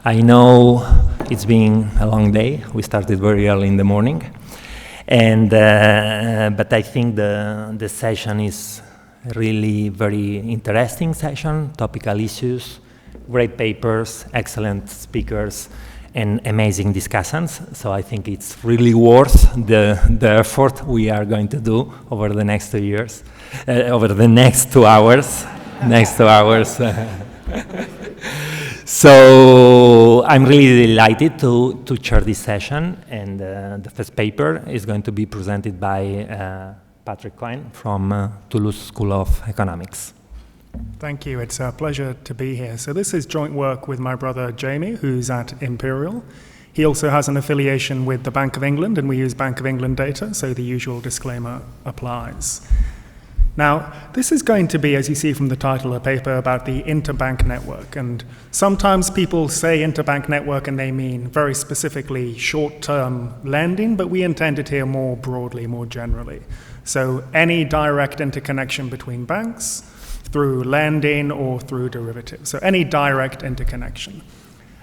I know it's been a long day. We started very early in the morning, and but I think the session is really very interesting session. Topical issues, great papers, excellent speakers, and amazing discussions. So I think it's really worth the effort we are going to do over the next 2 years, over the next 2 hours. Next 2 hours. So I'm really delighted to chair this session, and the first paper is going to be presented by Patrick Cohen from Toulouse School of Economics. Thank you. It's a pleasure to be here. So this is joint work with my brother Jamie, who's at Imperial. He also has an affiliation with the Bank of England, and we use Bank of England data, so the usual disclaimer applies. Now, this is going to be, as you see from the title, a paper about the interbank network. And sometimes people say interbank network and they mean very specifically short-term lending, but we intend it here more broadly, more generally. So any direct interconnection between banks through lending or through derivatives. So any direct interconnection.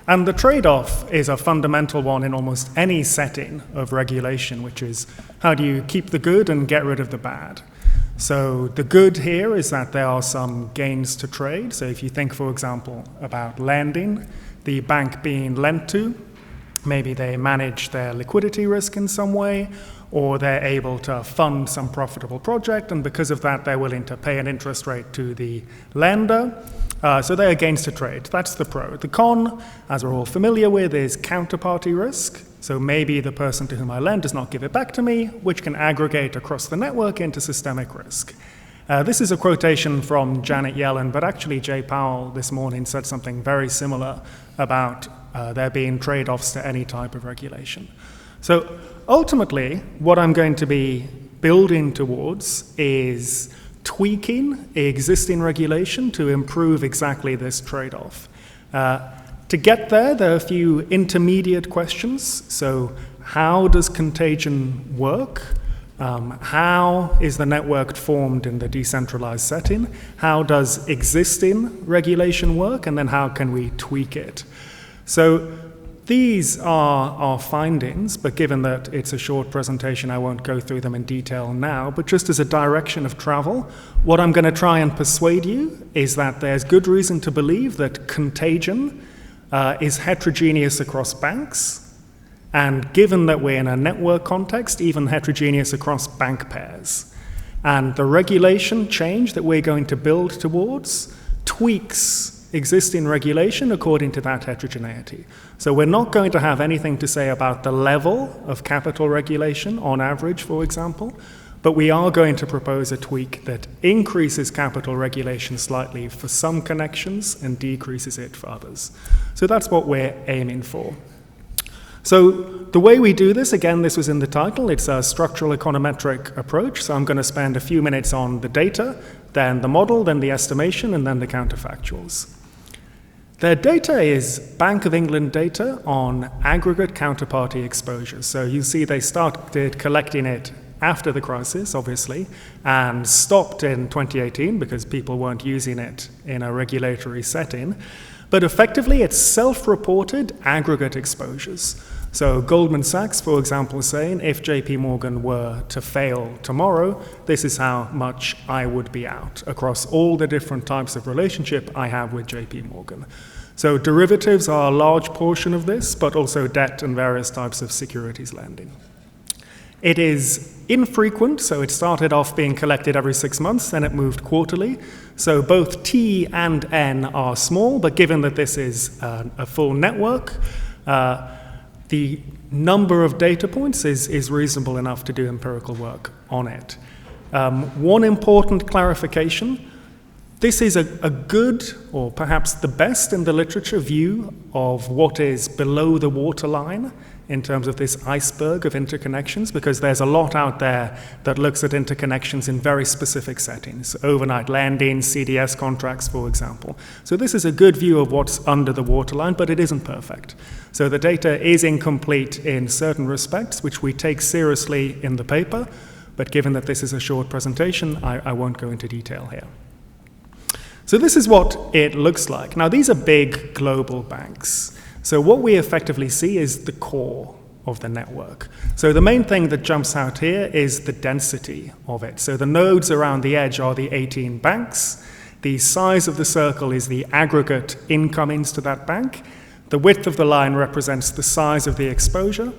And the trade-off is a fundamental one in almost any setting of regulation, which is how do you keep the good and get rid of the bad? So the good here is that there are some gains to trade. So if you think, for example, about lending, the bank being lent to, maybe they manage their liquidity risk in some way, or they're able to fund some profitable project, and because of that, they're willing to pay an interest rate to the lender. So there are gains to trade. That's the pro. The con, as we're all familiar with, is counterparty risk. So maybe the person to whom I lend does not give it back to me, which can aggregate across the network into systemic risk. This is a quotation from Janet Yellen, but actually Jay Powell this morning said something very similar about there being trade-offs to any type of regulation. So ultimately, what I'm going to be building towards is tweaking existing regulation to improve exactly this trade-off. To get there are a few intermediate questions. So how does contagion work? How is the network formed in the decentralized setting? How does existing regulation work? And then how can we tweak it? So these are our findings, but given that it's a short presentation, I won't go through them in detail now, but just as a direction of travel, what I'm going to try and persuade you is that there's good reason to believe that contagion is heterogeneous across banks, and given that we're in a network context, even heterogeneous across bank pairs. And the regulation change that we're going to build towards tweaks existing regulation according to that heterogeneity. So we're not going to have anything to say about the level of capital regulation on average, for example, but we are going to propose a tweak that increases capital regulation slightly for some connections and decreases it for others. So that's what we're aiming for. So the way we do this, again, this was in the title, it's a structural econometric approach. So I'm going to spend a few minutes on the data, then the model, then the estimation, and then the counterfactuals. Their data is Bank of England data on aggregate counterparty exposures. So you see they started collecting it after the crisis, obviously, and stopped in 2018 because people weren't using it in a regulatory setting. But effectively, it's self-reported aggregate exposures. So Goldman Sachs, for example, is saying if JP Morgan were to fail tomorrow, this is how much I would be out across all the different types of relationship I have with JP Morgan. So derivatives are a large portion of this, but also debt and various types of securities lending. It is infrequent, so it started off being collected every 6 months, then it moved quarterly. So both T and N are small, but given that this is a full network, the number of data points is reasonable enough to do empirical work on it. One important clarification, this is a good, or perhaps the best in the literature, view of what is below the waterline in terms of this iceberg of interconnections, because there's a lot out there that looks at interconnections in very specific settings, overnight lending, CDS contracts, for example. So this is a good view of what's under the waterline, but it isn't perfect. So the data is incomplete in certain respects, which we take seriously in the paper, but given that this is a short presentation, I won't go into detail here. So this is what it looks like. Now, these are big global banks. So what we effectively see is the core of the network. So the main thing that jumps out here is the density of it. So the nodes around the edge are the 18 banks. The size of the circle is the aggregate incomings to that bank. The width of the line represents the size of the exposure.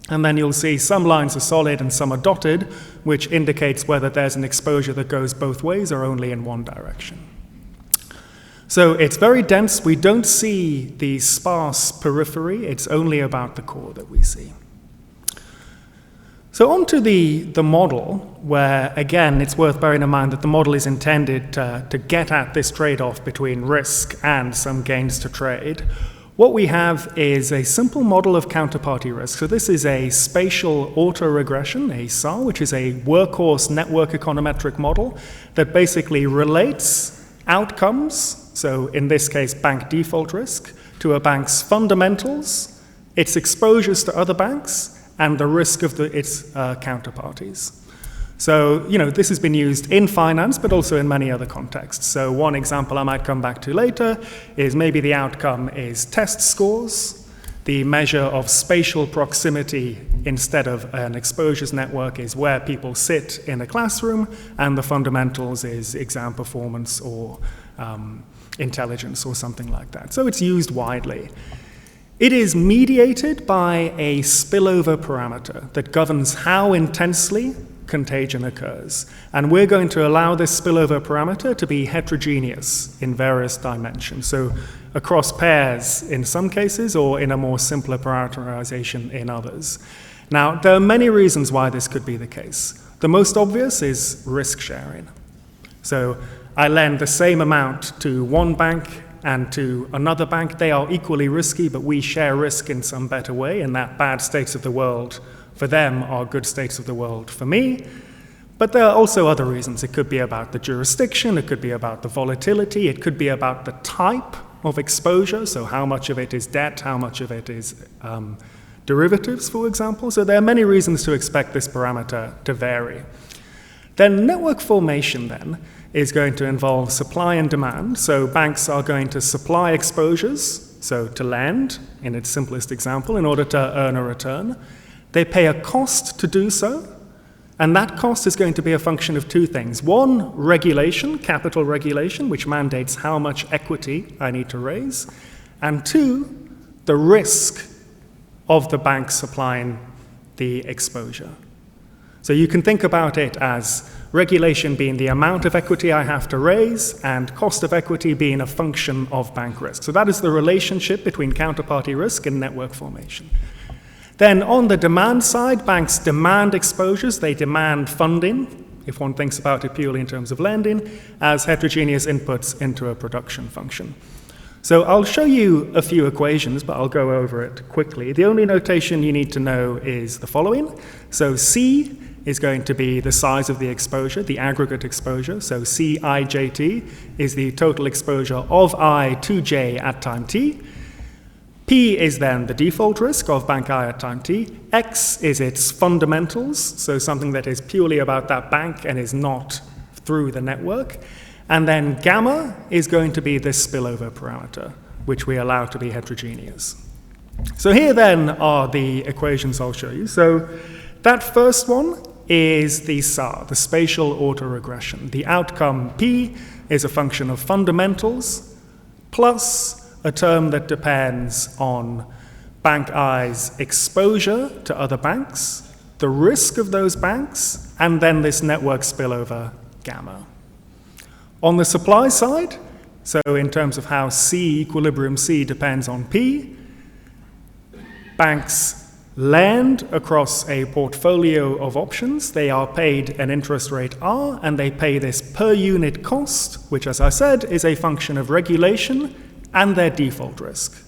And then you'll see some lines are solid and some are dotted, which indicates whether there's an exposure that goes both ways or only in one direction. So it's very dense. We don't see the sparse periphery. It's only about the core that we see. So on to the model, where, again, it's worth bearing in mind that the model is intended to get at this trade-off between risk and some gains to trade. What we have is a simple model of counterparty risk. So this is a spatial autoregression, a SAR, which is a workhorse network econometric model that basically relates outcomes, so in this case bank default risk, to a bank's fundamentals, its exposures to other banks, and the risk of its counterparties. So, this has been used in finance, but also in many other contexts. So one example I might come back to later is maybe the outcome is test scores. The measure of spatial proximity instead of an exposures network is where people sit in a classroom, and the fundamentals is exam performance or intelligence or something like that. So it's used widely. It is mediated by a spillover parameter that governs how intensely contagion occurs. And we're going to allow this spillover parameter to be heterogeneous in various dimensions. So across pairs in some cases, or in a more simpler parameterization in others. Now, there are many reasons why this could be the case. The most obvious is risk sharing. So I lend the same amount to one bank and to another bank. They are equally risky, but we share risk in some better way, and that bad states of the world for them are good states of the world for me. But there are also other reasons. It could be about the jurisdiction, it could be about the volatility, it could be about the type of exposure, so how much of it is debt, how much of it is derivatives, for example. So there are many reasons to expect this parameter to vary. Then network formation then is going to involve supply and demand. So banks are going to supply exposures, so to lend, in its simplest example, in order to earn a return. They pay a cost to do so, and that cost is going to be a function of two things. One, regulation, capital regulation, which mandates how much equity I need to raise. And two, the risk of the bank supplying the exposure. So you can think about it as regulation being the amount of equity I have to raise, and cost of equity being a function of bank risk. So that is the relationship between counterparty risk and network formation. Then on the demand side, banks demand exposures, they demand funding, if one thinks about it purely in terms of lending, as heterogeneous inputs into a production function. So I'll show you a few equations, but I'll go over it quickly. The only notation you need to know is the following. So C is going to be the size of the exposure, the aggregate exposure. So CIJT is the total exposure of I to J at time t. P is then the default risk of bank I at time t. X is its fundamentals, so something that is purely about that bank and is not through the network. And then gamma is going to be this spillover parameter, which we allow to be heterogeneous. So here then are the equations I'll show you. So that first one is the SAR, the spatial autoregression. The outcome P is a function of fundamentals plus a term that depends on bank I's exposure to other banks, the risk of those banks, and then this network spillover gamma. On the supply side, so in terms of how C, equilibrium C, depends on P, banks lend across a portfolio of options. They are paid an interest rate R, and they pay this per unit cost, which, as I said, is a function of regulation and their default risk.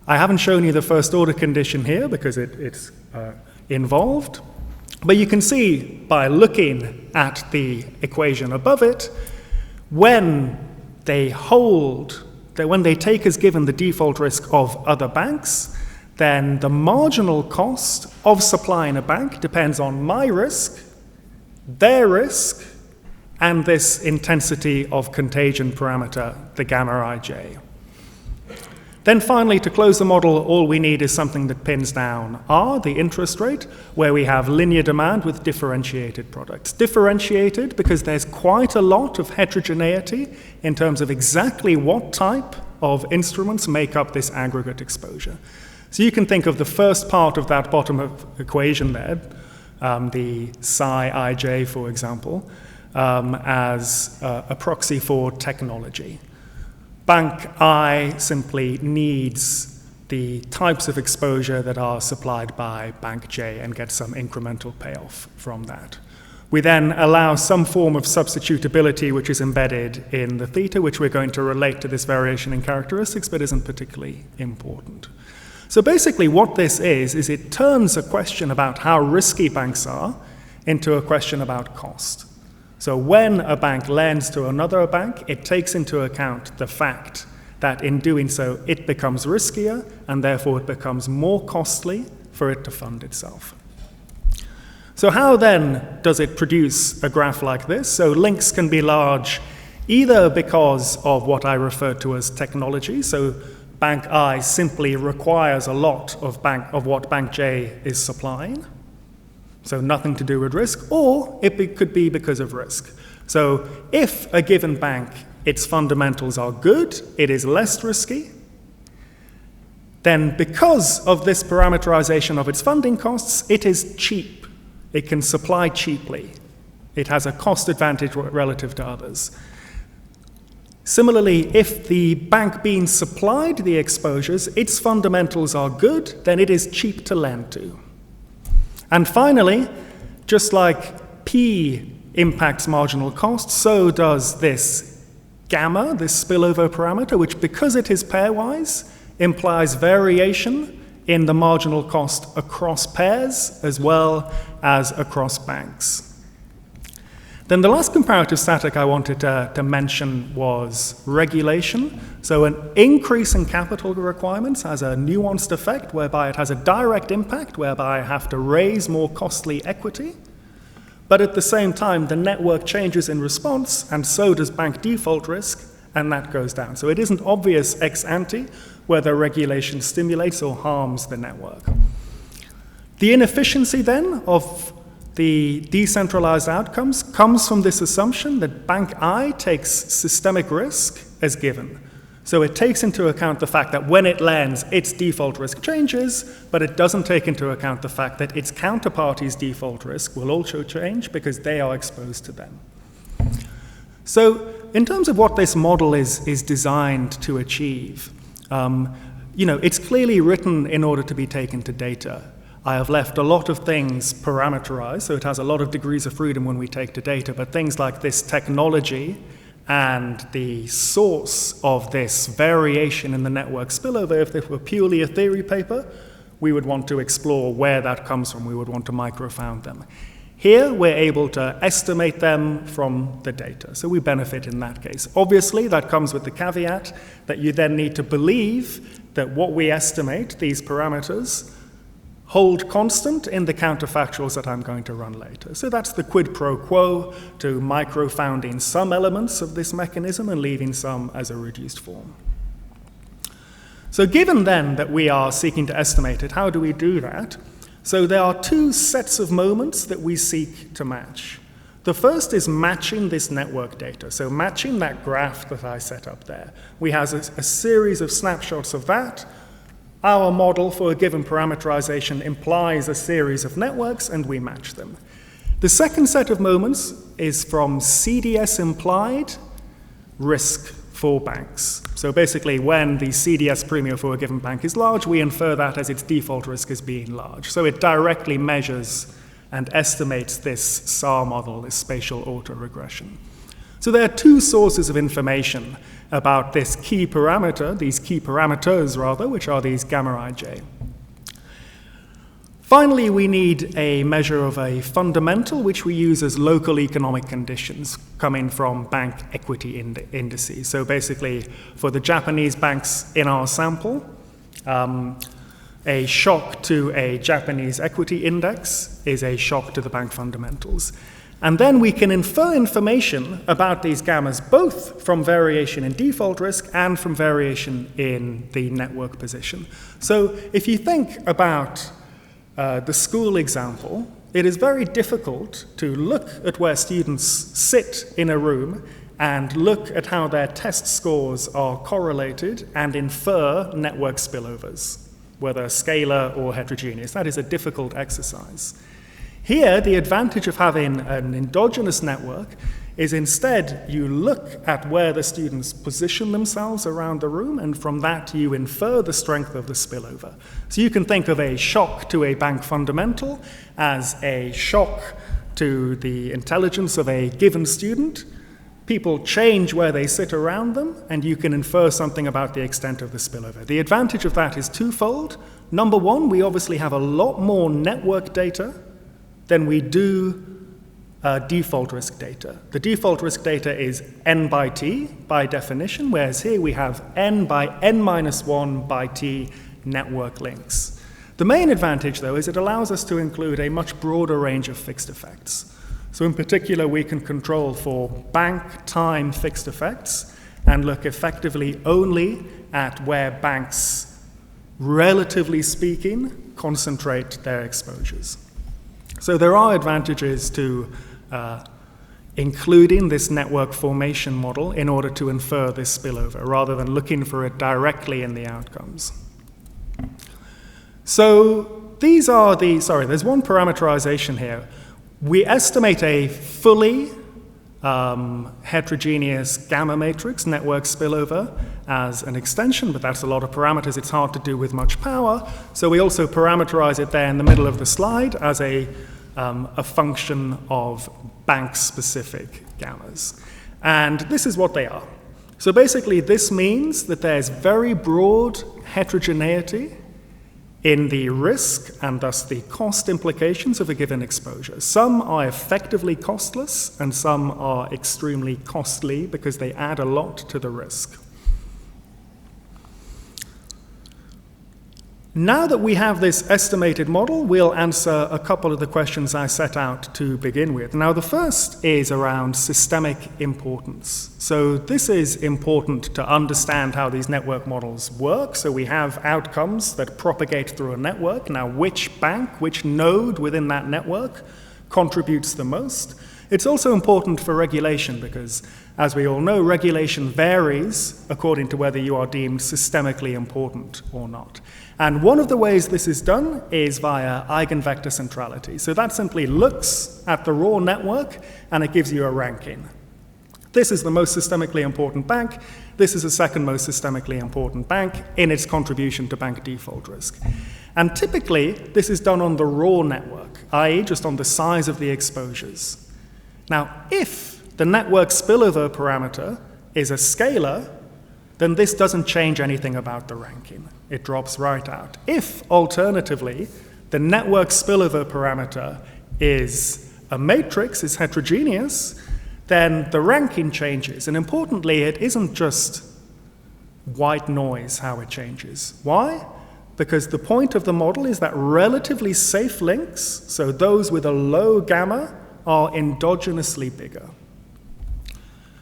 I haven't shown you the first order condition here because it's involved, but you can see by looking at the equation above it, when they take as given the default risk of other banks, then the marginal cost of supplying a bank depends on my risk, their risk, and this intensity of contagion parameter, the gamma ij. Then finally, to close the model, all we need is something that pins down R, the interest rate, where we have linear demand with differentiated products. Differentiated because there's quite a lot of heterogeneity in terms of exactly what type of instruments make up this aggregate exposure. So you can think of the first part of that bottom equation there, the psi ij, for example, as a proxy for technology. Bank I simply needs the types of exposure that are supplied by Bank J and gets some incremental payoff from that. We then allow some form of substitutability which is embedded in the theta, which we're going to relate to this variation in characteristics, but isn't particularly important. So basically what this is it turns a question about how risky banks are into a question about cost. So when a bank lends to another bank, it takes into account the fact that in doing so, it becomes riskier, and therefore it becomes more costly for it to fund itself. So how then does it produce a graph like this? So links can be large either because of what I refer to as technology. So Bank I simply requires a lot of what Bank J is supplying. So nothing to do with risk, or it could be because of risk. So if a given bank, its fundamentals are good, it is less risky, then because of this parameterization of its funding costs, it is cheap. It can supply cheaply. It has a cost advantage relative to others. Similarly, if the bank being supplied the exposures, its fundamentals are good, then it is cheap to lend to. And finally, just like P impacts marginal cost, so does this gamma, this spillover parameter, which because it is pairwise, implies variation in the marginal cost across pairs as well as across banks. Then the last comparative static I wanted to mention was regulation. So an increase in capital requirements has a nuanced effect whereby it has a direct impact, whereby I have to raise more costly equity. But at the same time, the network changes in response, and so does bank default risk, and that goes down. So it isn't obvious ex ante whether regulation stimulates or harms the network. The inefficiency then of the decentralized outcomes comes from this assumption that Bank I takes systemic risk as given. So it takes into account the fact that when it lends, its default risk changes, but it doesn't take into account the fact that its counterparty's default risk will also change because they are exposed to them. So in terms of what this model is designed to achieve, it's clearly written in order to be taken to data. I have left a lot of things parameterized, so it has a lot of degrees of freedom when we take to data, but things like this technology and the source of this variation in the network spillover, if this were purely a theory paper, we would want to explore where that comes from. We would want to microfound them. Here, we're able to estimate them from the data, so we benefit in that case. Obviously, that comes with the caveat that you then need to believe that what we estimate, these parameters, hold constant in the counterfactuals that I'm going to run later. So that's the quid pro quo to microfounding some elements of this mechanism and leaving some as a reduced form. So given then that we are seeking to estimate it, how do we do that? So there are two sets of moments that we seek to match. The first is matching this network data, so matching that graph that I set up there. We have a series of snapshots of that. Our model for a given parameterization implies a series of networks, and we match them. The second set of moments is from CDS implied risk for banks. So basically, when the CDS premium for a given bank is large, we infer that as its default risk as being large. So it directly measures and estimates this SAR model, this spatial autoregression. So there are two sources of information about this key parameter, these key parameters rather, which are these gamma ij. Finally, we need a measure of a fundamental, which we use as local economic conditions coming from bank equity indices. So basically, for the Japanese banks in our sample, a shock to a Japanese equity index is a shock to the bank fundamentals. And then we can infer information about these gammas both from variation in default risk and from variation in the network position. So if you think about the school example, it is very difficult to look at where students sit in a room and look at how their test scores are correlated and infer network spillovers, whether scalar or heterogeneous. That is a difficult exercise. Here, the advantage of having an endogenous network is instead you look at where the students position themselves around the room, and from that you infer the strength of the spillover. So you can think of a shock to a bank fundamental as a shock to the intelligence of a given student. People change where they sit around them, and you can infer something about the extent of the spillover. The advantage of that is twofold. Number one, we obviously have a lot more network data than we do default risk data. The default risk data is n by t by definition, whereas here we have n by n minus 1 by t network links. The main advantage, though, is it allows us to include a much broader range of fixed effects. So in particular, we can control for bank time fixed effects and look effectively only at where banks, relatively speaking, concentrate their exposures. So there are advantages to including this network formation model in order to infer this spillover, rather than looking for it directly in the outcomes. So these are there's one parameterization here. We estimate a fully heterogeneous gamma matrix network spillover as an extension, but that's a lot of parameters. It's hard to do with much power. So we also parameterize it there in the middle of the slide as a function of bank-specific gammas. And this is what they are. So basically, this means that there's very broad heterogeneity in the risk and thus the cost implications of a given exposure. Some are effectively costless, and some are extremely costly because they add a lot to the risk. Now that we have this estimated model, we'll answer a couple of the questions I set out to begin with. Now, the first is around systemic importance. So this is important to understand how these network models work. So we have outcomes that propagate through a network. Now, which bank, which node within that network contributes the most? It's also important for regulation because, as we all know, regulation varies according to whether you are deemed systemically important or not. And one of the ways this is done is via eigenvector centrality. So that simply looks at the raw network and it gives you a ranking. This is the most systemically important bank. This is the second most systemically important bank in its contribution to bank default risk. And typically, this is done on the raw network, i.e. just on the size of the exposures. Now, if the network spillover parameter is a scalar, then this doesn't change anything about the ranking. It drops right out. If, alternatively, the network spillover parameter is a matrix, is heterogeneous, then the ranking changes. And importantly, it isn't just white noise how it changes. Why? Because the point of the model is that relatively safe links, so those with a low gamma, are endogenously bigger.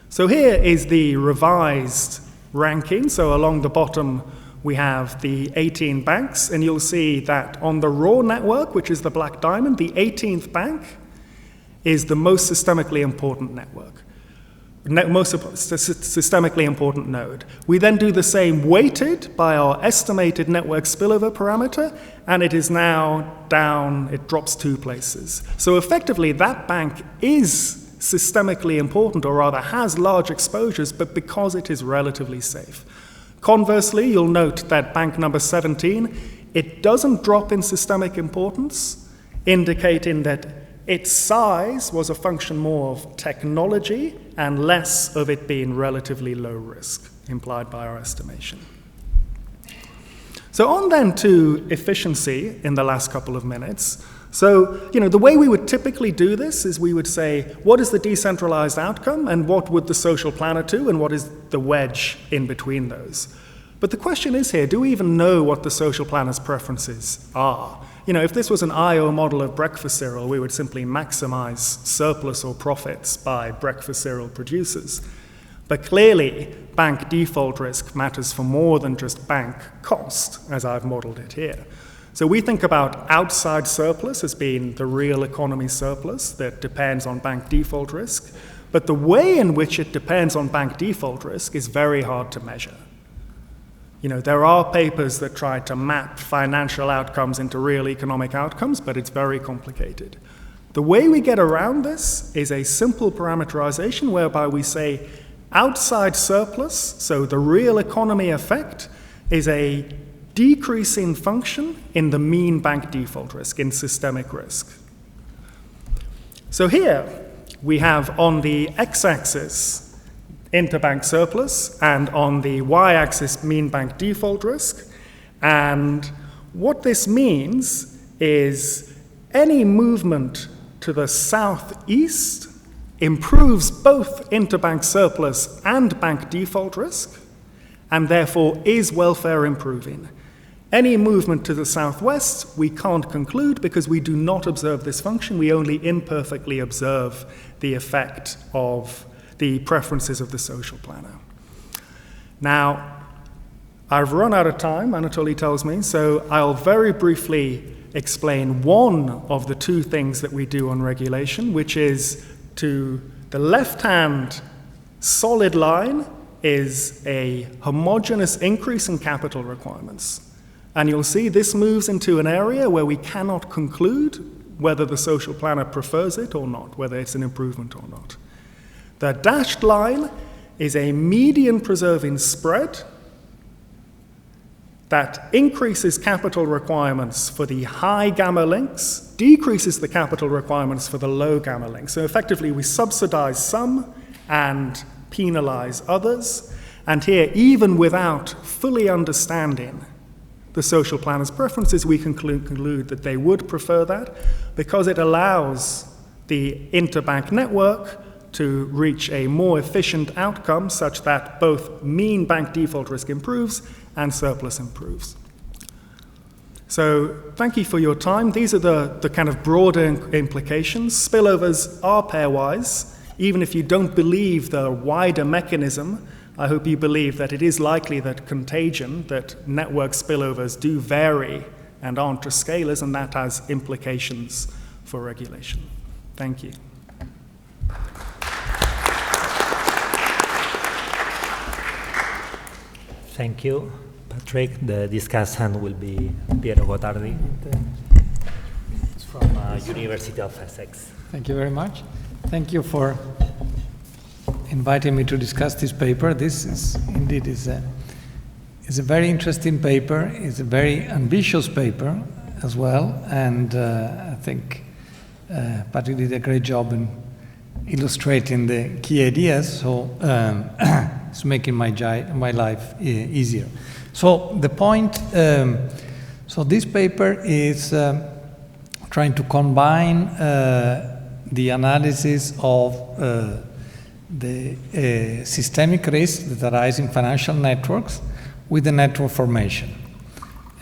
So here is the revised ranking. So along the bottom, we have the 18 banks, and you'll see that on the raw network, which is the black diamond, the 18th bank is the most systemically important network, most systemically important node. We then do the same weighted by our estimated network spillover parameter, and it is now down, it drops 2 places. So effectively, that bank is systemically important, or rather has large exposures, but because it is relatively safe. Conversely, you'll note that bank number 17, it doesn't drop in systemic importance, indicating that its size was a function more of technology and less of it being relatively low risk, implied by our estimation. So on then to efficiency in the last couple of minutes. So, the way we would typically do this is we would say, what is the decentralized outcome, and what would the social planner do, and what is the wedge in between those? But the question is here, do we even know what the social planner's preferences are? if this was an IO model of breakfast cereal, we would simply maximize surplus or profits by breakfast cereal producers. But clearly, bank default risk matters for more than just bank cost, as I've modeled it here. So we think about outside surplus as being the real economy surplus that depends on bank default risk, but the way in which it depends on bank default risk is very hard to measure. There are papers that try to map financial outcomes into real economic outcomes, but it's very complicated. The way we get around this is a simple parameterization whereby we say outside surplus, so the real economy effect, is a decreasing function in the mean bank default risk, in systemic risk. So here we have on the x-axis interbank surplus, and on the y-axis mean bank default risk. And what this means is any movement to the southeast improves both interbank surplus and bank default risk, and therefore is welfare improving. Any movement to the southwest we can't conclude because we do not observe this function, we only imperfectly observe the effect of the preferences of the social planner. Now, I've run out of time, Anatoly tells me, so I'll very briefly explain one of the two things that we do on regulation, which is to the left-hand solid line is a homogeneous increase in capital requirements. And you'll see this moves into an area where we cannot conclude whether the social planner prefers it or not, whether it's an improvement or not. The dashed line is a median preserving spread that increases capital requirements for the high gamma links, decreases the capital requirements for the low gamma links. So effectively, we subsidize some and penalize others. And here, even without fully understanding the social planner's preferences, we conclude that they would prefer that because it allows the interbank network to reach a more efficient outcome such that both mean bank default risk improves and surplus improves. So thank you for your time. These are the kind of broader implications. Spillovers are pairwise. Even if you don't believe the wider mechanism, I hope you believe that it is likely that contagion, that network spillovers do vary and aren't just scalars, and that has implications for regulation. Thank you. Thank you, Patrick. The discussant will be Piero Gottardi from University of Essex. Thank you very much. Thank you for inviting me to discuss this paper. This is indeed is a very interesting paper. It's a very ambitious paper as well, and I think Patrick did a great job in illustrating the key ideas. So it's making my life easier. So the point. So this paper is trying to combine the analysis of the systemic risks that arise in financial networks with the network formation.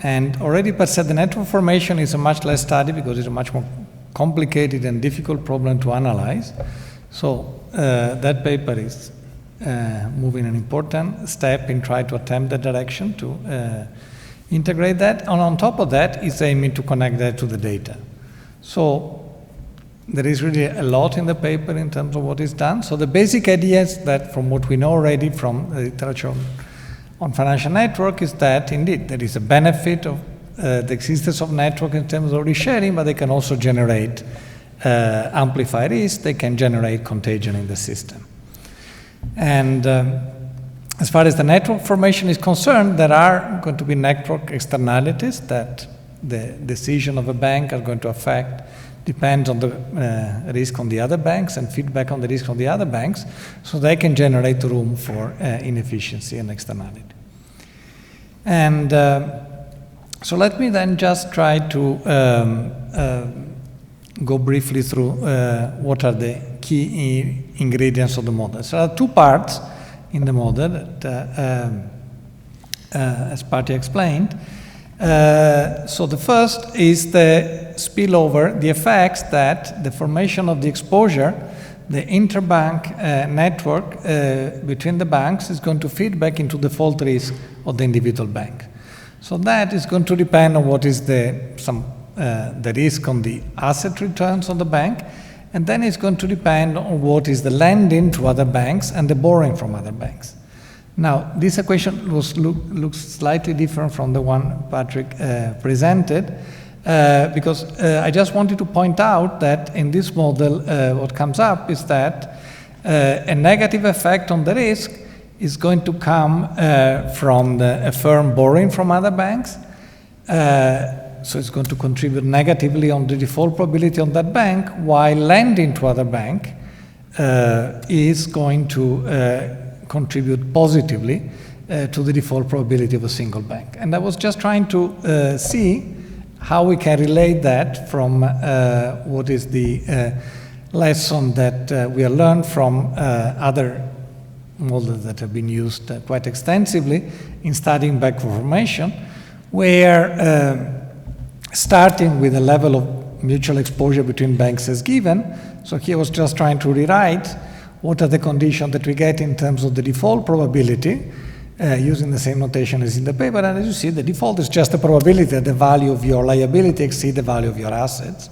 And already per se, the network formation is a much less study because it's a much more complicated and difficult problem to analyze. So that paper is moving an important step in trying to attempt that direction to integrate that. And on top of that, it's aiming to connect that to the data. So there is really a lot in the paper in terms of what is done. So the basic idea is that from what we know already from the literature on financial network is that indeed there is a benefit of the existence of network in terms of resharing, but they can also generate amplify risk, they can generate contagion in the system. And as far as the network formation is concerned, there are going to be network externalities that the decision of a bank are going to affect, depends on the risk on the other banks and feedback on the risk on the other banks, so they can generate room for inefficiency and externality. And so let me then just try to go briefly through what are the key ingredients of the model. So there are two parts in the model that, as Patti explained. So the first is the spillover, the effects that the formation of the exposure, the interbank network between the banks is going to feed back into the default risk of the individual bank. So that is going to depend on what is the risk on the asset returns of the bank, and then it's going to depend on what is the lending to other banks and the borrowing from other banks. Now, this equation looks slightly different from the one Patrick presented, because I just wanted to point out that in this model, what comes up is that a negative effect on the risk is going to come from a firm borrowing from other banks. So it's going to contribute negatively on the default probability on that bank, while lending to other bank is going to contribute positively to the default probability of a single bank. And I was just trying to see how we can relate that from what is the lesson that we have learned from other models that have been used quite extensively in studying bank formation, where starting with a level of mutual exposure between banks as given, so here I was just trying to rewrite what are the conditions that we get in terms of the default probability, using the same notation as in the paper. And as you see, the default is just the probability that the value of your liability exceeds the value of your assets.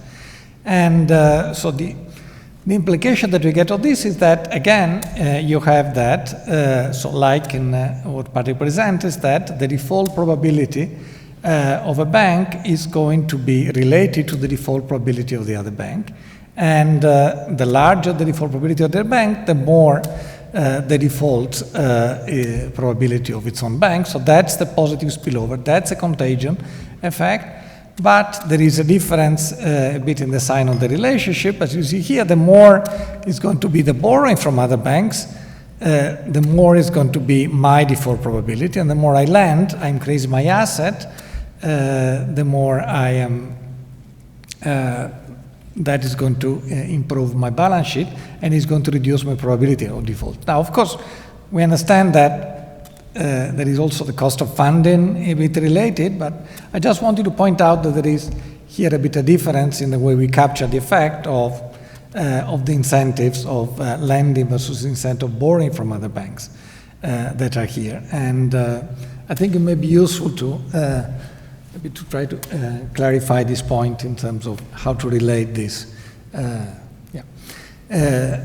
And so the implication that we get of this is that, again, you have that, so like in what Patrick presented, is that the default probability of a bank is going to be related to the default probability of the other bank. And the larger the default probability of their bank, the more the default probability of its own bank. So that's the positive spillover. That's a contagion effect. But there is a difference a bit in the sign of the relationship. As you see here, the more is going to be the borrowing from other banks, the more is going to be my default probability. And the more I lend, I increase my asset, the more I am that is going to improve my balance sheet and is going to reduce my probability of default. Now, of course, we understand that there is also the cost of funding a bit related, but I just wanted to point out that there is here a bit of difference in the way we capture the effect of the incentives of lending versus incentive of borrowing from other banks that are here. And I think it may be useful to maybe to try to clarify this point in terms of how to relate this.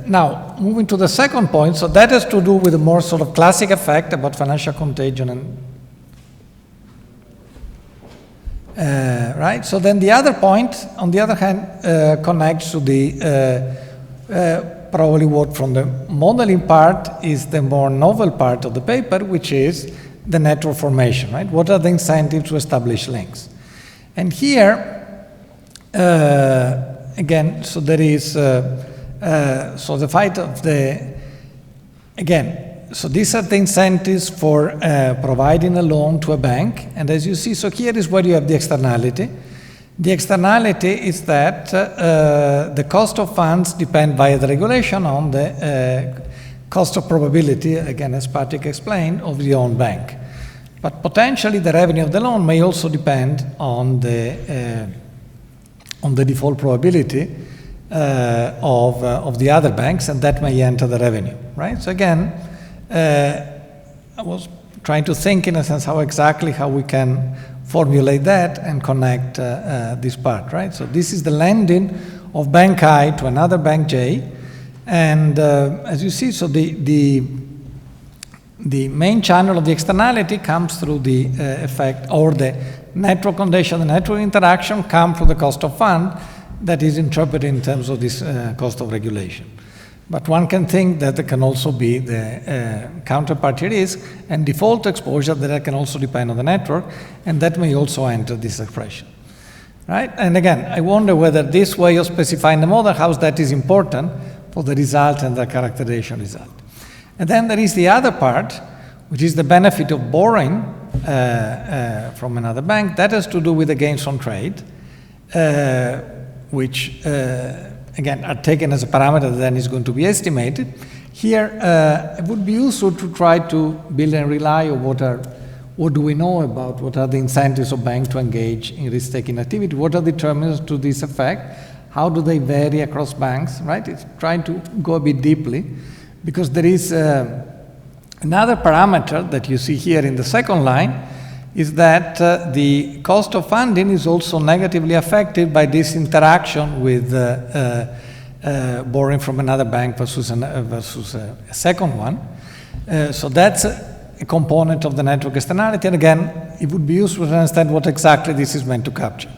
Now, moving to the second point, so that has to do with a more sort of classic effect about financial contagion and right. So then the other point, on the other hand, connects to the probably what from the modeling part is the more novel part of the paper, which is the network formation, right? What are the incentives to establish links? And here, again, so there is, so the fight of the, again, so these are the incentives for providing a loan to a bank. And as you see, so here is where you have the externality. The externality is that the cost of funds depend via the regulation on the cost of probability, again, as Patrick explained, of the own bank. But potentially the revenue of the loan may also depend on the default probability of the other banks, and that may enter the revenue, right? So again, I was trying to think in a sense how we can formulate that and connect this part, right? So this is the lending of bank I to another bank J. And as you see, so the main channel of the externality comes through the effect, or the network condition, the network interaction come from the cost of fund that is interpreted in terms of this cost of regulation. But one can think that there can also be the counterparty risk and default exposure that can also depend on the network, and that may also enter this expression. Right? And again, I wonder whether this way of specifying the model, how that is important for the result and the characterization result. And then there is the other part, which is the benefit of borrowing from another bank. That has to do with the gains on trade, which, again, are taken as a parameter that then is going to be estimated. Here, it would be useful to try to build and rely on what do we know about what are the incentives of banks to engage in risk-taking activity? What are the determinants to this effect? How do they vary across banks, right? It's trying to go a bit deeply, because there is another parameter that you see here in the second line, is that the cost of funding is also negatively affected by this interaction with borrowing from another bank versus a second one. So that's a component of the network externality, and again, it would be useful to understand what exactly this is meant to capture.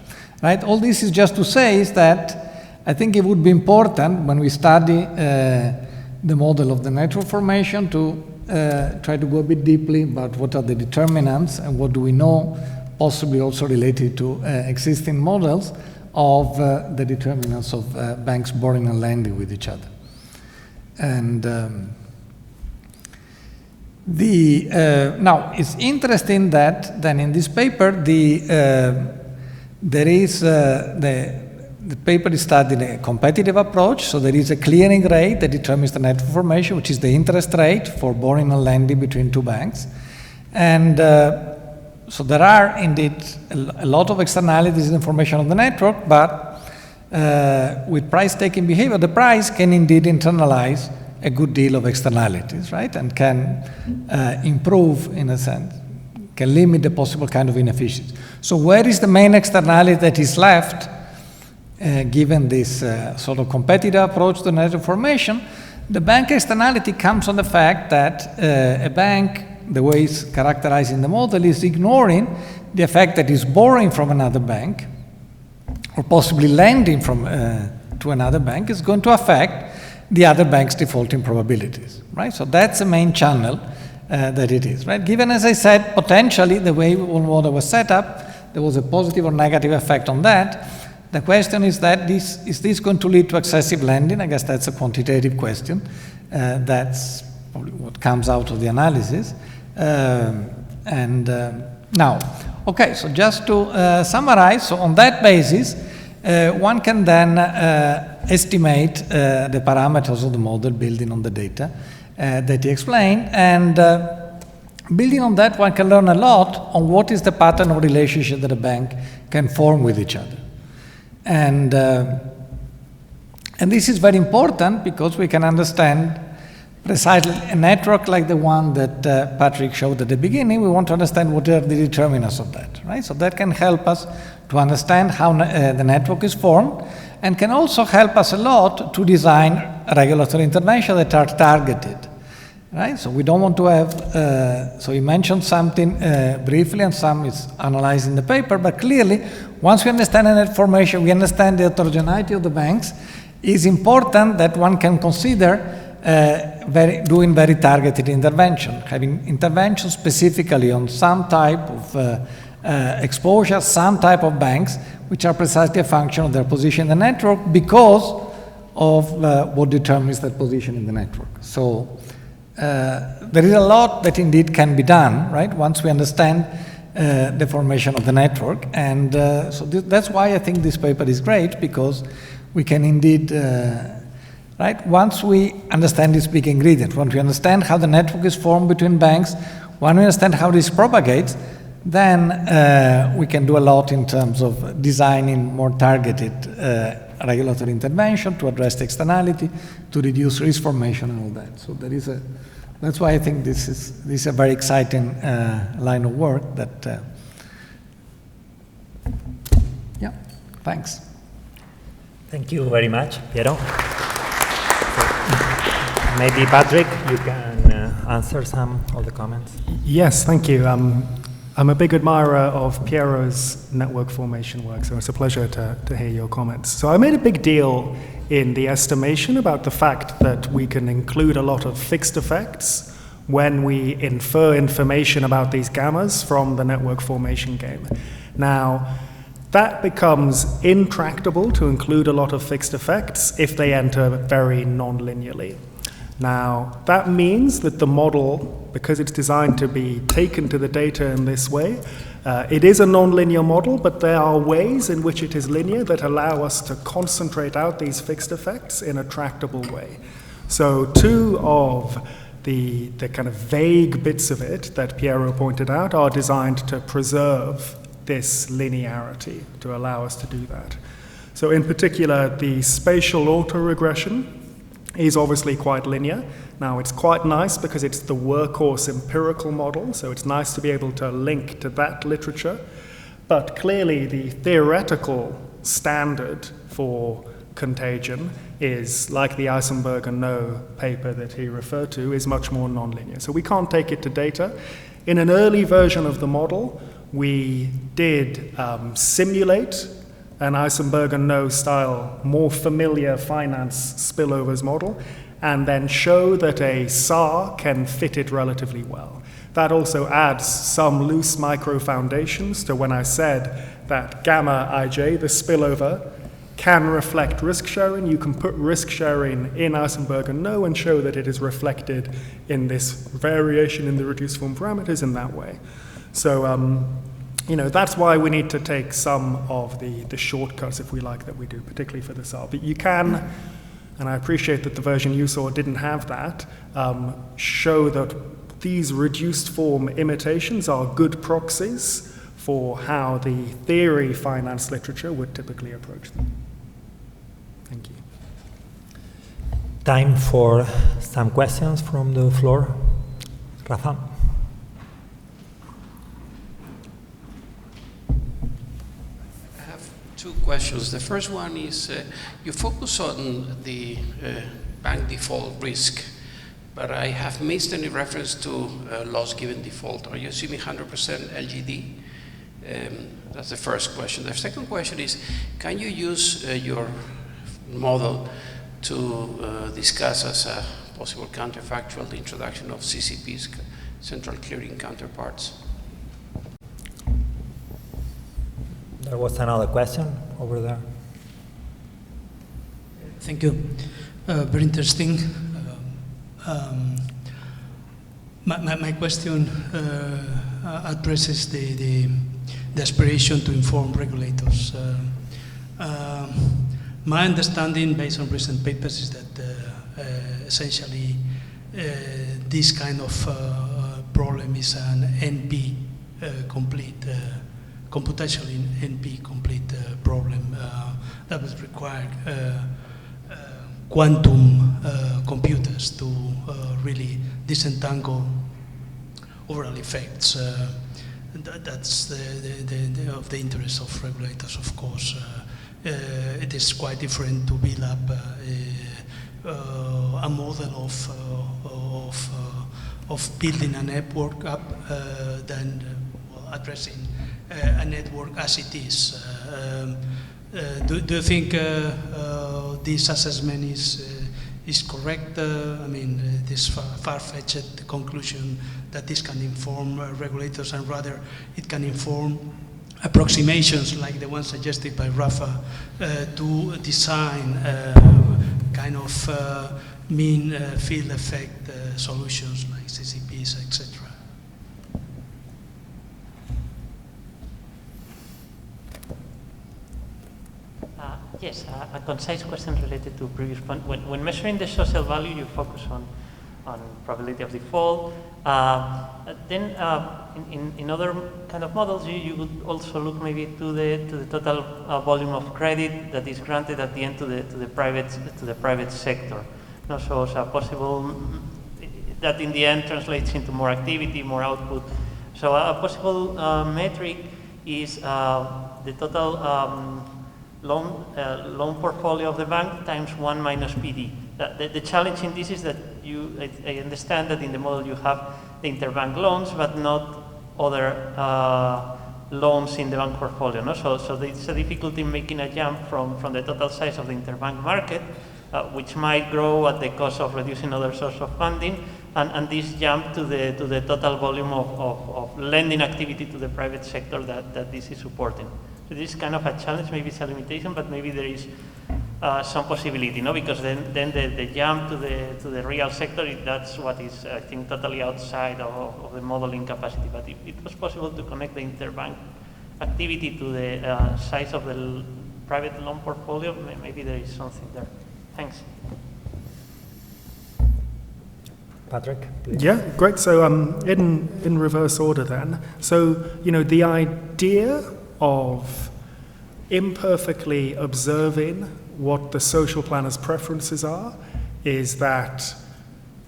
Right? All this is just to say is that I think it would be important when we study the model of the network formation to try to go a bit deeply about what are the determinants and what do we know, possibly also related to existing models of the determinants of banks borrowing and lending with each other. And now it's interesting that then in this paper there is the paper is studying a competitive approach, so there is a clearing rate that determines the network formation, which is the interest rate for borrowing and lending between two banks. And so there are indeed a lot of externalities in the formation of the network, but with price-taking behavior, the price can indeed internalize a good deal of externalities, right? And can improve, in a sense, can limit the possible kind of inefficiency. So where is the main externality that is left given this sort of competitive approach to network formation? The bank externality comes on the fact that a bank, the way it's characterized in the model, is ignoring the effect that is borrowing from another bank or possibly lending from to another bank is going to affect the other bank's defaulting probabilities, right? So that's the main channel that it is, right? Given, as I said, potentially the way the model was set up, there was a positive or negative effect on that. The question is that is this going to lead to excessive lending? I guess that's a quantitative question. That's probably what comes out of the analysis. Now, okay, so just to summarize, so on that basis, one can then estimate the parameters of the model building on the data that he explained, and building on that, one can learn a lot on what is the pattern of relationship that a bank can form with each other. And this is very important because we can understand precisely a network like the one that Patrick showed at the beginning. We want to understand what are the determinants of that, right? So that can help us to understand how the network is formed, and can also help us a lot to design regulatory interventions that are targeted, right? So we don't want to have, so he mentioned something briefly, and some is analyzed in the paper, but clearly, once we understand the net formation, we understand the heterogeneity of the banks, it's important that one can consider doing very targeted intervention, having intervention specifically on some type of exposure, some type of banks, which are precisely a function of their position in the network because of what determines that position in the network. So there is a lot that indeed can be done, right, once we understand the formation of the network. And so that's why I think this paper is great, because we can indeed, right, once we understand this big ingredient, once we understand how the network is formed between banks, when we understand how this propagates, then we can do a lot in terms of designing more targeted regulatory intervention to address the externality, to reduce risk formation and all that. So there is that's why I think this is a very exciting line of work that, yeah, thanks. Thank you very much, Piero. Maybe Patrick, you can answer some of the comments. Yes, thank you. I'm a big admirer of Piero's network formation work, so it's a pleasure to hear your comments. So I made a big deal in the estimation about the fact that we can include a lot of fixed effects when we infer information about these gammas from the network formation game. Now, that becomes intractable to include a lot of fixed effects if they enter very non-linearly. Now, that means that the model, because it's designed to be taken to the data in this way, it is a non-linear model, but there are ways in which it is linear that allow us to concentrate out these fixed effects in a tractable way. So two of the kind of vague bits of it that Piero pointed out are designed to preserve this linearity, to allow us to do that. So in particular, the spatial autoregression is obviously quite linear. Now, it's quite nice because it's the workhorse empirical model, so it's nice to be able to link to that literature. But clearly, the theoretical standard for contagion is, like the Eisenberg and No paper that he referred to, is much more nonlinear. So we can't take it to data. In an early version of the model, we did simulate an Eisenberg and No style, more familiar finance spillovers model, and then show that a SAR can fit it relatively well. That also adds some loose micro foundations to when I said that gamma ij, the spillover, can reflect risk sharing. You can put risk sharing in Eisenberg and No and show that it is reflected in this variation in the reduced form parameters in that way. So, that's why we need to take some of the shortcuts, if we like, that we do, particularly for the SAR. But you can, and I appreciate that the version you saw didn't have that, show that these reduced form imitations are good proxies for how the theory finance literature would typically approach them. Thank you. Time for some questions from the floor. Rafa? I have two questions. The first one is, you focus on the bank default risk, but I have missed any reference to loss given default. Are you assuming 100% LGD? That's the first question. The second question is, can you use your model to discuss as a possible counterfactual the introduction of CCP's central clearing counterparts? There was another question over there. Thank you. Very interesting. My question addresses the aspiration to inform regulators. My understanding, based on recent papers, is that essentially this kind of problem is an NP complete, computationally NP complete problem that would require quantum computers to really disentangle overall effects. That's of the interest of regulators, of course. It is quite different to build up a model of building a network up than addressing a network as it is. Do you think this assessment is correct? I mean, this far-fetched conclusion that this can inform regulators, and rather it can inform approximations like the one suggested by Rafa to design kind of mean field effect solutions like CCPs, etc. Yes, a concise question related to previous point. When measuring the social value, you focus on probability of default. Then in other kind of models, you would also look maybe to the total volume of credit that is granted at the end to the private sector. So it's possible that in the end translates into more activity, more output. So a possible metric is the total loan portfolio of the bank times 1 minus PD. The challenge in this is that I understand that in the model you have the interbank loans, but not other loans in the bank portfolio. No? So it's a difficulty in making a jump from the total size of the interbank market, which might grow at the cost of reducing other sources of funding, and this jump to the total volume of lending activity to the private sector that this is supporting. So this is kind of a challenge, maybe it's a limitation, but maybe there is some possibility, no? Because then the jump to the real sector, that's what is, I think, totally outside of the modeling capacity. But if it was possible to connect the interbank activity to the size of the private loan portfolio, maybe there is something there. Thanks. Patrick, please. Yeah, great. So in reverse order then. So, the idea of imperfectly observing what the social planner's preferences are is that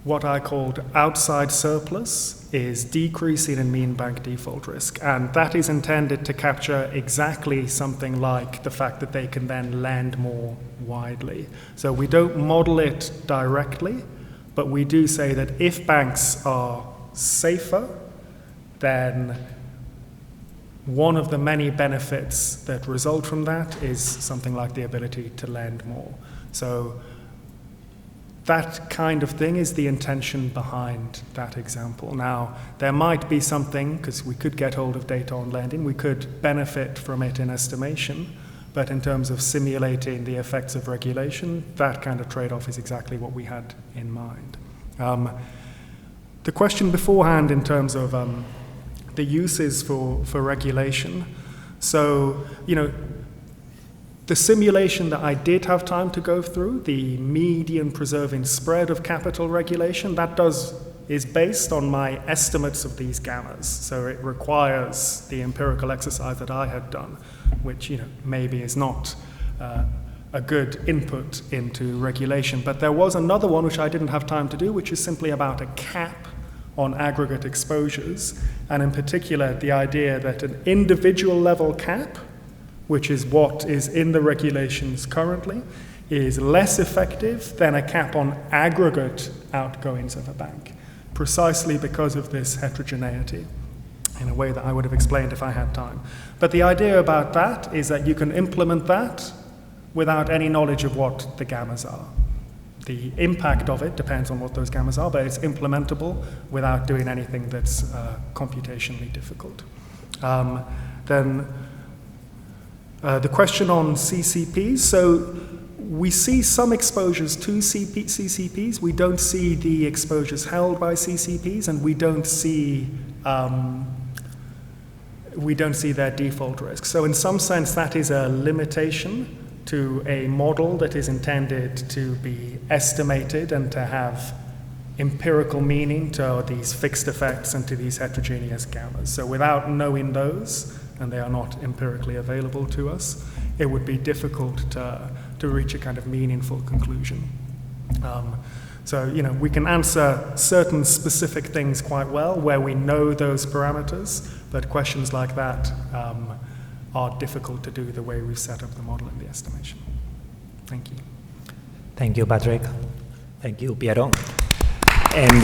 what I called outside surplus is decreasing in mean bank default risk. And that is intended to capture exactly something like the fact that they can then lend more widely. So we don't model it directly, but we do say that if banks are safer, then one of the many benefits that result from that is something like the ability to lend more. So that kind of thing is the intention behind that example. Now, there might be something, because we could get hold of data on lending, we could benefit from it in estimation, but in terms of simulating the effects of regulation, that kind of trade-off is exactly what we had in mind. The question beforehand in terms of the uses for regulation. So, the simulation that I did have time to go through, the median preserving spread of capital regulation, is based on my estimates of these gammas. So it requires the empirical exercise that I had done, which maybe is not a good input into regulation. But there was another one which I didn't have time to do, which is simply about a cap on aggregate exposures, and in particular the idea that an individual level cap, which is what is in the regulations currently, is less effective than a cap on aggregate outgoings of a bank, precisely because of this heterogeneity, in a way that I would have explained if I had time. But the idea about that is that you can implement that without any knowledge of what the gammas are. The impact of it depends on what those gammas are, but it's implementable without doing anything that's computationally difficult. Then the question on CCPs. So we see some exposures to CCPs. We don't see the exposures held by CCPs, and we don't see their default risk. So in some sense, that is a limitation to a model that is intended to be estimated and to have empirical meaning to these fixed effects and to these heterogeneous gammas. So without knowing those, and they are not empirically available to us, it would be difficult to reach a kind of meaningful conclusion. So, we can answer certain specific things quite well where we know those parameters, but questions like that are difficult to do the way we've set up the model and the estimation. Thank you. Thank you, Patrick. Thank you, Piero. And